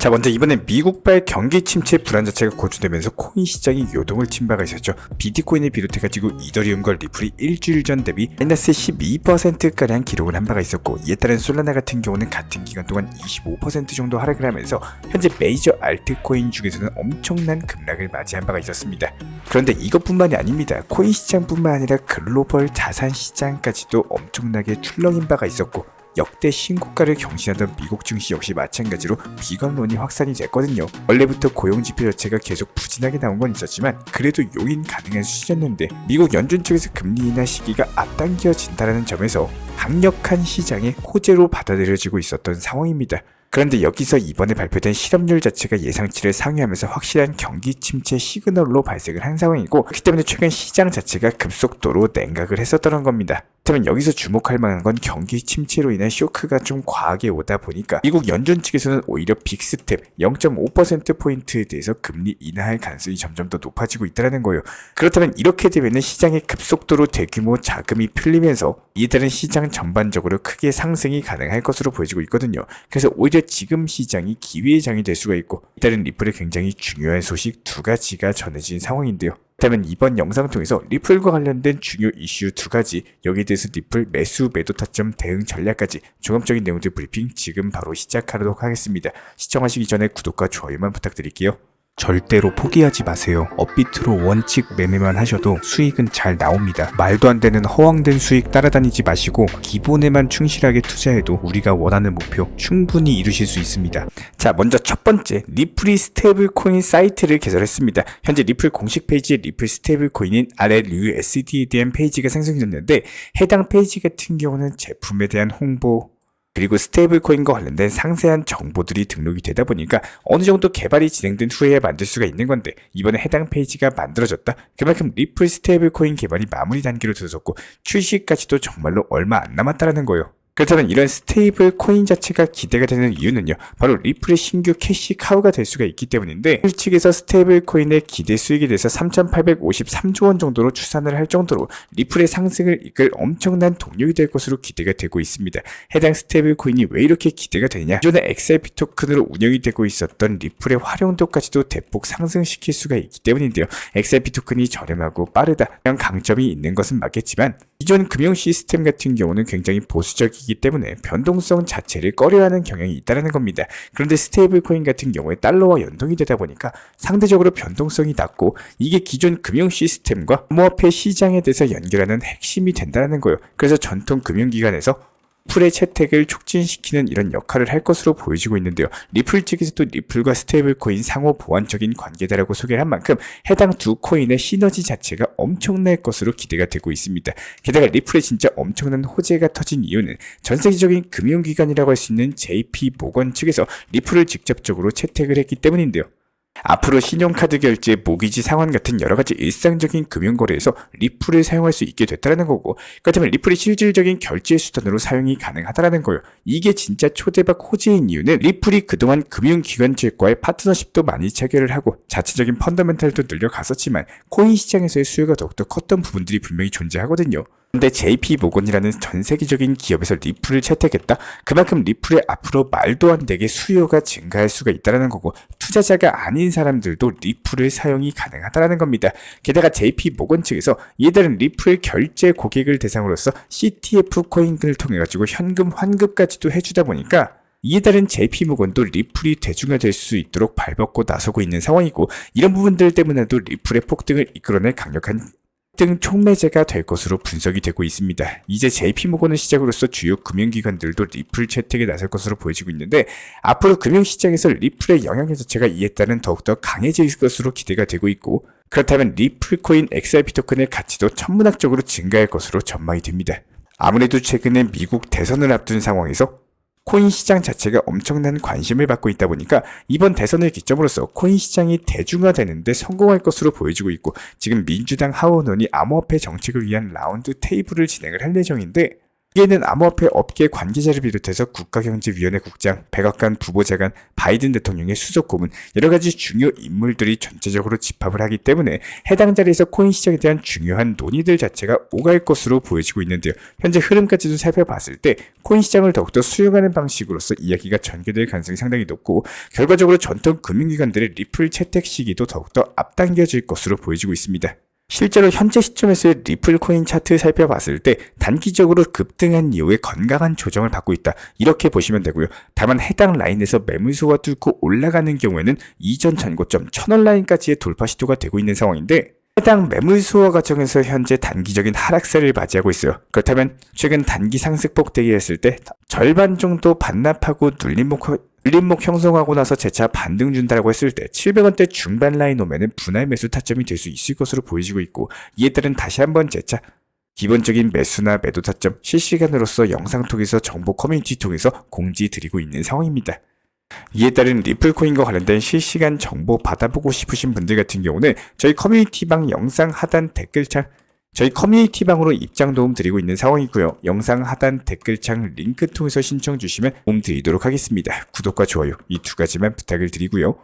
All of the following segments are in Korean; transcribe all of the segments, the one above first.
자, 먼저 이번엔 미국발 경기 침체 불안 자체가 고조되면서 코인 시장이 요동을 친 바가 있었죠. 비트코인을 비롯해가지고 이더리움과 리플이 일주일 전 대비 마이너스 12%가량 기록을 한 바가 있었고, 이에 따른 솔라나 같은 경우는 같은 기간 동안 25% 정도 하락을 하면서 현재 메이저 알트코인 중에서는 엄청난 급락을 맞이한 바가 있었습니다. 그런데 이것뿐만이 아닙니다. 코인 시장뿐만 아니라 글로벌 자산 시장까지도 엄청나게 출렁인 바가 있었고, 역대 신고가를 경신하던 미국 증시 역시 마찬가지로 비관론이 확산이 됐거든요. 원래부터 고용지표 자체가 계속 부진하게 나온 건 있었지만 그래도 용인 가능한 수준이었는데, 미국 연준 측에서 금리 인하 시기가 앞당겨진다는 점에서 강력한 시장의 호재로 받아들여지고 있었던 상황입니다. 그런데 여기서 이번에 발표된 실업률 자체가 예상치를 상회하면서 확실한 경기 침체 시그널로 발생을 한 상황이고, 그렇기 때문에 최근 시장 자체가 급속도로 냉각을 했었던 겁니다. 그렇다면 여기서 주목할 만한 건 경기 침체로 인한 쇼크가 좀 과하게 오다 보니까 미국 연준 측에서는 오히려 빅스텝 0.5%포인트에 대해서 금리 인하할 가능성이 점점 더 높아지고 있다는 거예요. 그렇다면 이렇게 되면 시장에 급속도로 대규모 자금이 풀리면서 이에 따른 시장 전반적으로 크게 상승이 가능할 것으로 보여지고 있거든요. 그래서 오히려 지금 시장이 기회의 장이 될 수가 있고, 이따른 리플의 굉장히 중요한 소식 두 가지가 전해진 상황인데요. 그렇다면 이번 영상을 통해서 리플과 관련된 중요 이슈 두 가지, 여기에 대해서 리플 매수 매도 타점 대응 전략까지 종합적인 내용들 브리핑 지금 바로 시작하도록 하겠습니다. 시청하시기 전에 구독과 좋아요만 부탁드릴게요. 절대로 포기하지 마세요. 업비트로 원칙 매매만 하셔도 수익은 잘 나옵니다. 말도 안 되는 허황된 수익 따라다니지 마시고 기본에만 충실하게 투자해도 우리가 원하는 목표 충분히 이루실 수 있습니다. 자, 먼저 첫 번째, 리플이 스테이블 코인 사이트를 개설했습니다. 현재 리플 공식 페이지에 리플 스테이블 코인인 RLUSD에 대한 페이지가 생성됐는데, 해당 페이지 같은 경우는 제품에 대한 홍보, 그리고 스테이블 코인과 관련된 상세한 정보들이 등록이 되다 보니까 어느 정도 개발이 진행된 후에 만들 수가 있는 건데, 이번에 해당 페이지가 만들어졌다? 그만큼 리플 스테이블 코인 개발이 마무리 단계로 들어섰고 출시까지도 정말로 얼마 안 남았다는 거예요. 그렇다면 이런 스테이블 코인 자체가 기대가 되는 이유는요, 바로 리플의 신규 캐시 카우가 될 수가 있기 때문인데, 리플 측에서 스테이블 코인의 기대 수익에 대해서 3,853조 원 정도로 추산을 할 정도로 리플의 상승을 이끌 엄청난 동력이 될 것으로 기대가 되고 있습니다. 해당 스테이블 코인이 왜 이렇게 기대가 되냐? 기존의 XRP 토큰으로 운영이 되고 있었던 리플의 활용도까지도 대폭 상승시킬 수가 있기 때문인데요. XRP 토큰이 저렴하고 빠르다, 이런 강점이 있는 것은 맞겠지만, 기존 금융 시스템 같은 경우는 굉장히 보수적이기 때문에 변동성 자체를 꺼려하는 경향이 있다는 겁니다. 그런데 스테이블 코인 같은 경우에 달러와 연동이 되다 보니까 상대적으로 변동성이 낮고, 이게 기존 금융 시스템과 암호화폐 시장에 대해서 연결하는 핵심이 된다는 거예요. 그래서 전통 금융기관에서 리플의 채택을 촉진시키는 이런 역할을 할 것으로 보여지고 있는데요. 리플 측에서도 리플과 스테이블 코인 상호 보완적인 관계다라고 소개를 한 만큼 해당 두 코인의 시너지 자체가 엄청날 것으로 기대가 되고 있습니다. 게다가 리플의 진짜 엄청난 호재가 터진 이유는 전 세계적인 금융기관이라고 할 수 있는 JP 모건 측에서 리플을 직접적으로 채택을 했기 때문인데요. 앞으로 신용카드 결제, 모기지 상환 같은 여러가지 일상적인 금융거래에서 리플을 사용할 수 있게 됐다는 거고, 그렇다면 리플이 실질적인 결제 수단으로 사용이 가능하다는 거예요. 이게 진짜 초대박 호재인 이유는 리플이 그동안 금융기관 측과의 파트너십도 많이 체결을 하고 자체적인 펀더멘탈도 늘려갔었지만 코인 시장에서의 수요가 더욱더 컸던 부분들이 분명히 존재하거든요. 근데 JP 모건이라는 전 세계적인 기업에서 리플을 채택했다? 그만큼 리플의 앞으로 말도 안 되게 수요가 증가할 수가 있다는 거고, 투자자가 아닌 사람들도 리플을 사용이 가능하다는 겁니다. 게다가 JP 모건 측에서 이에 따른 리플 결제 고객을 대상으로서 CTF 코인을 통해 가지고 현금 환급까지도 해주다 보니까, 이에 따른 JP모건도 리플이 대중화될 수 있도록 발벗고 나서고 있는 상황이고, 이런 부분들 때문에도 리플의 폭등을 이끌어낼 강력한 등 촉매제가 될 것으로 분석이 되고 있습니다. 이제 JP모건을 시작으로서 주요 금융기관들도 리플 채택에 나설 것으로 보여지고 있는데, 앞으로 금융시장에서 리플의 영향력 자체가 이에 따른 더욱더 강해질 것으로 기대가 되고 있고, 그렇다면 리플 코인 XRP 토큰의 가치도 천문학적으로 증가할 것으로 전망이 됩니다. 아무래도 최근에 미국 대선을 앞둔 상황에서 코인 시장 자체가 엄청난 관심을 받고 있다 보니까 이번 대선을 기점으로서 코인 시장이 대중화되는데 성공할 것으로 보여지고 있고, 지금 민주당 하원의원이 암호화폐 정책을 위한 라운드 테이블을 진행을 할 예정인데, 이에는 암호화폐 업계 관계자를 비롯해서 국가경제위원회 국장, 백악관 부보좌관, 바이든 대통령의 수석 고문, 여러가지 중요 인물들이 전체적으로 집합을 하기 때문에 해당 자리에서 코인 시장에 대한 중요한 논의들 자체가 오갈 것으로 보여지고 있는데요. 현재 흐름까지도 살펴봤을 때 코인 시장을 더욱더 수용하는 방식으로서 이야기가 전개될 가능성이 상당히 높고, 결과적으로 전통 금융기관들의 리플 채택 시기도 더욱더 앞당겨질 것으로 보여지고 있습니다. 실제로 현재 시점에서의 리플 코인 차트 살펴봤을 때 단기적으로 급등한 이후에 건강한 조정을 받고 있다, 이렇게 보시면 되고요. 다만 해당 라인에서 매물수가 뚫고 올라가는 경우에는 이전 전고점 1000원 라인까지의 돌파 시도가 되고 있는 상황인데, 해당 매물 수호 과정에서 현재 단기적인 하락세를 맞이하고 있어요. 그렇다면 최근 단기 상승폭 대기했을 때 절반 정도 반납하고 눌림목 형성하고 나서 재차 반등 준다라고 했을 때 700원대 중반 라인 오면은 분할 매수 타점이 될 수 있을 것으로 보여지고 있고, 이에 따른 다시 한번 재차 기본적인 매수나 매도 타점 실시간으로서 영상 통해서 정보 커뮤니티 통해서 공지 드리고 있는 상황입니다. 이에 따른 리플코인과 관련된 실시간 정보 받아보고 싶으신 분들 같은 경우는 저희 커뮤니티방 영상 하단 댓글창, 저희 커뮤니티방으로 입장 도움 드리고 있는 상황이고요. 영상 하단 댓글창 링크 통해서 신청 주시면 도움 드리도록 하겠습니다. 구독과 좋아요 이 두 가지만 부탁을 드리고요.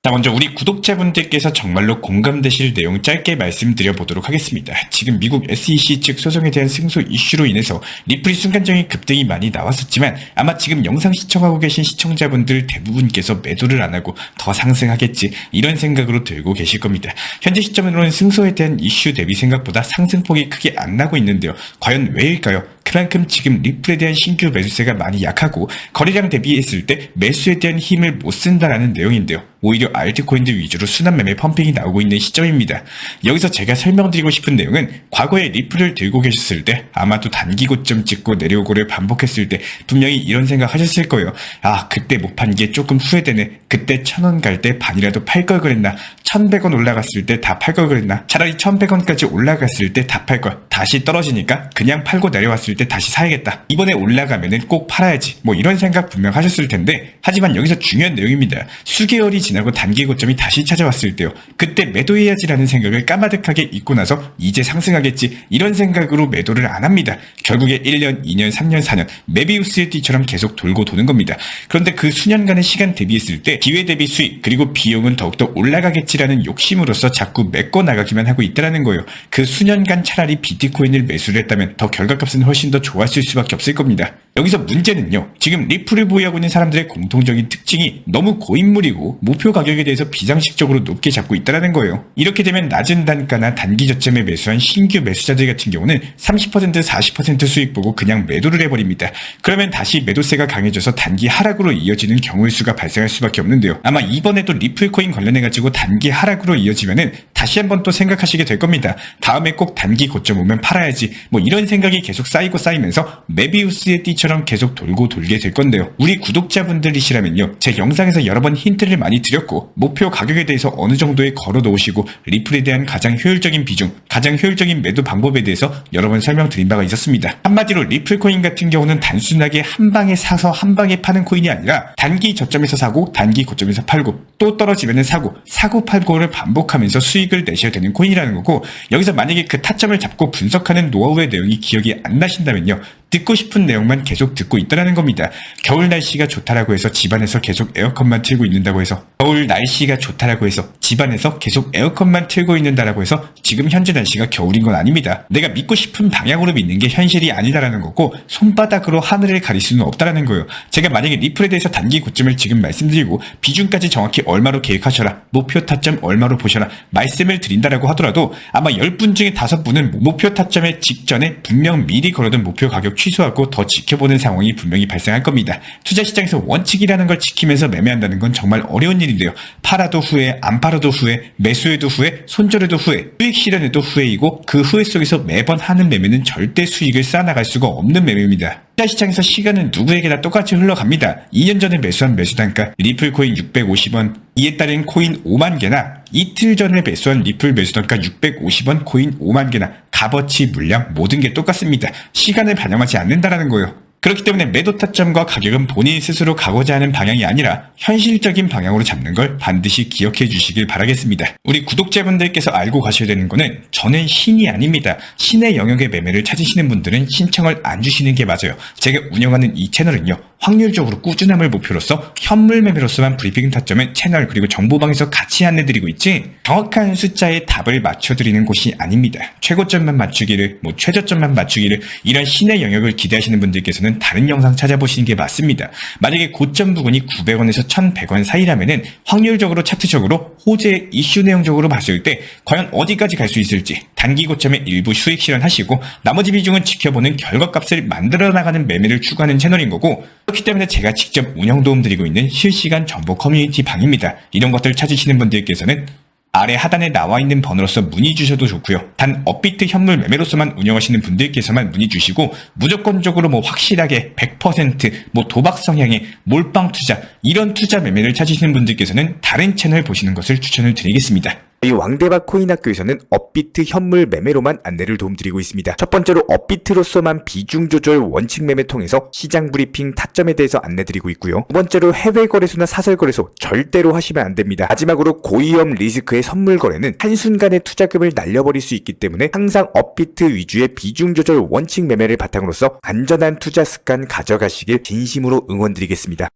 자, 먼저 우리 구독자분들께서 정말로 공감되실 내용 짧게 말씀드려 보도록 하겠습니다. 지금 미국 SEC 측 소송에 대한 승소 이슈로 인해서 리플이 순간적인 급등이 많이 나왔었지만, 아마 지금 영상 시청하고 계신 시청자분들 대부분께서 매도를 안 하고 더 상승하겠지, 이런 생각으로 들고 계실 겁니다. 현재 시점으로는 승소에 대한 이슈 대비 생각보다 상승폭이 크게 안 나고 있는데요. 과연 왜일까요? 그만큼 지금 리플에 대한 신규 매수세가 많이 약하고 거래량 대비했을 때 매수에 대한 힘을 못 쓴다라는 내용인데요. 오히려 알트코인들 위주로 순환매매 펌핑이 나오고 있는 시점입니다. 여기서 제가 설명드리고 싶은 내용은, 과거에 리플을 들고 계셨을 때 아마도 단기 고점 찍고 내려오고를 반복했을 때 분명히 이런 생각 하셨을 거예요. 아, 그때 못 판 게 조금 후회되네. 그때 1000원 갈 때 반이라도 팔 걸 그랬나. 1100원 올라갔을 때 다 팔 걸 그랬나. 차라리 1100원까지 올라갔을 때 다 팔 걸. 다시 떨어지니까 그냥 팔고 내려왔을 때 다시 사야겠다. 이번에 올라가면은 꼭 팔아야지. 뭐 이런 생각 분명 하셨을 텐데, 하지만 여기서 중요한 내용입니다. 수개월이 지나고 단기 고점이 다시 찾아왔을 때요, 그때 매도해야지라는 생각을 까마득하게 잊고 나서 이제 상승하겠지, 이런 생각으로 매도를 안 합니다. 결국에 1년, 2년, 3년, 4년 메비우스의 띠처럼 계속 돌고 도는 겁니다. 그런데 그 수년간의 시간 대비했을 때 기회 대비 수익 그리고 비용은 더욱더 올라가겠지라는 욕심으로써 자꾸 메꿔 나가기만 하고 있다는 거예요. 그 수년간 차라리 비트코인을 매수를 했다면 더 결과값은 훨씬 더 좋았을 수밖에 없을 겁니다. 여기서 문제는요, 지금 리플을 보유하고 있는 사람들의 공통적인 특징이 너무 고인물이고 목표 가격에 대해서 비상식적으로 높게 잡고 있다는 거예요. 이렇게 되면 낮은 단가나 단기 저점에 매수한 신규 매수자들 같은 경우는 30% 40% 수익 보고 그냥 매도를 해버립니다. 그러면 다시 매도세가 강해져서 단기 하락으로 이어지는 경우의 수가 발생할 수밖에 없는데요. 아마 이번에도 리플코인 관련해가지고 단기 하락으로 이어지면은 다시 한번 또 생각하시게 될 겁니다. 다음에 꼭 단기 고점 오면 팔아야지, 뭐 이런 생각이 계속 쌓이고 쌓이면서 메비우스의 띠처럼 계속 돌고 돌게 될 건데요. 우리 구독자분들이시라면요, 제 영상에서 여러 번 힌트를 많이 드렸고 목표 가격에 대해서 어느 정도에 걸어 놓으시고 리플에 대한 가장 효율적인 비중, 가장 효율적인 매도 방법에 대해서 여러 번 설명드린 바가 있었습니다. 한마디로 리플코인 같은 경우는 단순하게 한 방에 사서 한 방에 파는 코인이 아니라 단기 저점에서 사고 단기 고점에서 팔고 또 떨어지면 사고 팔고를 반복하면서 수익을 내셔야 되는 코인이라는 거고, 여기서 만약에 그 타점을 잡고 분석하는 노하우의 내용이 기억이 안 나신다면요, 듣고 싶은 내용만 계속 듣고 있다는 겁니다. 겨울 날씨가 좋다라고 해서 집안에서 계속 에어컨만 틀고 있는다고 해서, 겨울 날씨가 좋다라고 해서 집안에서 계속 에어컨만 틀고 있는다라고 해서 지금 현재 날씨가 겨울인 건 아닙니다. 내가 믿고 싶은 방향으로 믿는 게 현실이 아니다라는 거고, 손바닥으로 하늘을 가릴 수는 없다라는 거예요. 제가 만약에 리플에 대해서 단기 고점을 지금 말씀드리고 비중까지 정확히 얼마로 계획하셔라, 목표 타점 얼마로 보셔라 말씀을 드린다라고 하더라도 아마 10분 중에 5분은 목표 타점의 직전에 분명 미리 걸어둔 목표 가격 취소하고 더 지켜보는 상황이 분명히 발생할 겁니다. 투자시장에서 원칙이라는 걸 지키면서 매매한다는 건 정말 어려운 일인데요. 팔아도 후회, 안 팔아도 후회, 매수해도 후회, 손절해도 후회, 수익 실현해도 후회이고, 그 후회 속에서 매번 하는 매매는 절대 수익을 쌓아나갈 수가 없는 매매입니다. 투자시장에서 시간은 누구에게나 똑같이 흘러갑니다. 2년 전에 매수한 매수단가 리플코인 650원, 이에 따른 코인 5만 개나 이틀 전에 매수한 리플 매수단가 650원, 코인 5만 개나 값어치 물량 모든 게 똑같습니다. 시간을 반영하지 않는다라는 거예요. 그렇기 때문에 매도 타점과 가격은 본인 스스로 가고자 하는 방향이 아니라 현실적인 방향으로 잡는 걸 반드시 기억해 주시길 바라겠습니다. 우리 구독자분들께서 알고 가셔야 되는 거는 저는 신이 아닙니다. 신의 영역의 매매를 찾으시는 분들은 신청을 안 주시는 게 맞아요. 제가 운영하는 이 채널은요. 확률적으로 꾸준함을 목표로서 현물 매매로서만 브리핑 타점은 채널 그리고 정보방에서 같이 안내드리고 있지 정확한 숫자의 답을 맞춰드리는 곳이 아닙니다. 최고점만 맞추기를 최저점만 맞추기를 이런 신의 영역을 기대하시는 분들께서는 다른 영상 찾아보시는 게 맞습니다. 만약에 고점 부근이 900원에서 1100원 사이라면은 확률적으로 차트적으로 호재 이슈 내용적으로 봤을 때 과연 어디까지 갈 수 있을지 단기 고점에 일부 수익 실현하시고 나머지 비중은 지켜보는 결과값을 만들어 나가는 매매를 추구하는 채널인 거고 그렇기 때문에 제가 직접 운영 도움 드리고 있는 실시간 정보 커뮤니티 방입니다. 이런 것들 찾으시는 분들께서는 아래 하단에 나와 있는 번호로서 문의 주셔도 좋고요. 단 업비트 현물 매매로서만 운영하시는 분들께서만 문의 주시고 무조건적으로 확실하게 100% 도박 성향의 몰빵 투자 이런 투자 매매를 찾으시는 분들께서는 다른 채널 보시는 것을 추천을 드리겠습니다. 이 왕대박 코인학교에서는 업비트 현물 매매로만 안내를 도움드리고 있습니다. 첫 번째로 업비트로서만 비중 조절 원칙 매매 통해서 시장 브리핑 타점에 대해서 안내드리고 있고요. 두 번째로 해외 거래소나 사설 거래소 절대로 하시면 안 됩니다. 마지막으로 고위험 리스크의 선물 거래는 한순간에 투자금을 날려버릴 수 있기 때문에 항상 업비트 위주의 비중 조절 원칙 매매를 바탕으로서 안전한 투자 습관 가져가시길 진심으로 응원드리겠습니다.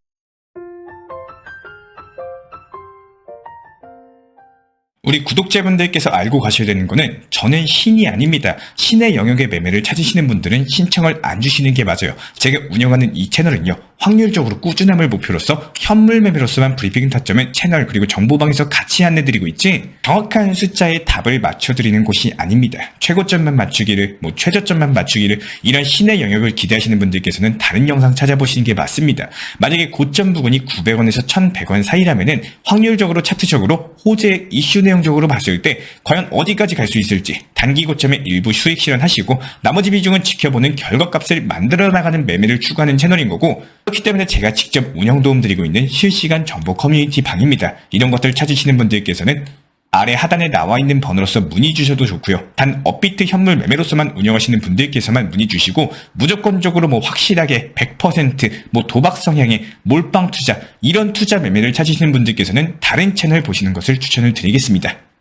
우리 구독자분들께서 알고 가셔야 되는 거는 저는 신이 아닙니다. 신의 영역의 매매를 찾으시는 분들은 신청을 안 주시는 게 맞아요. 제가 운영하는 이 채널은요. 확률적으로 꾸준함을 목표로서 현물 매매로서만 브리핑 타점은 채널 그리고 정보방에서 같이 안내드리고 있지 정확한 숫자의 답을 맞춰드리는 곳이 아닙니다. 최고점만 맞추기를 최저점만 맞추기를 이런 신의 영역을 기대하시는 분들께서는 다른 영상 찾아보시는 게 맞습니다. 만약에 고점 부근이 900원에서 1100원 사이라면은 확률적으로 차트적으로 호재 이슈 내용적으로 봤을 때 과연 어디까지 갈 수 있을지 단기 고점에 일부 수익 실현하시고 나머지 비중은 지켜보는 결과값을 만들어 나가는 매매를 추구하는 채널인 거고 그렇기 때문에 제가 직접 운영 도움 드리고 있는 실시간 정보 커뮤니티 방입니다. 이런 것들 찾으시는 분들께서는 아래 하단에 나와 있는 번호로서 문의 주셔도 좋고요. 단 업비트 현물 매매로서만 운영하시는 분들께서만 문의 주시고 무조건적으로 확실하게 100% 도박 성향의 몰빵 투자 이런 투자 매매를 찾으시는 분들께서는 다른 채널 보시는 것을 추천을 드리겠습니다.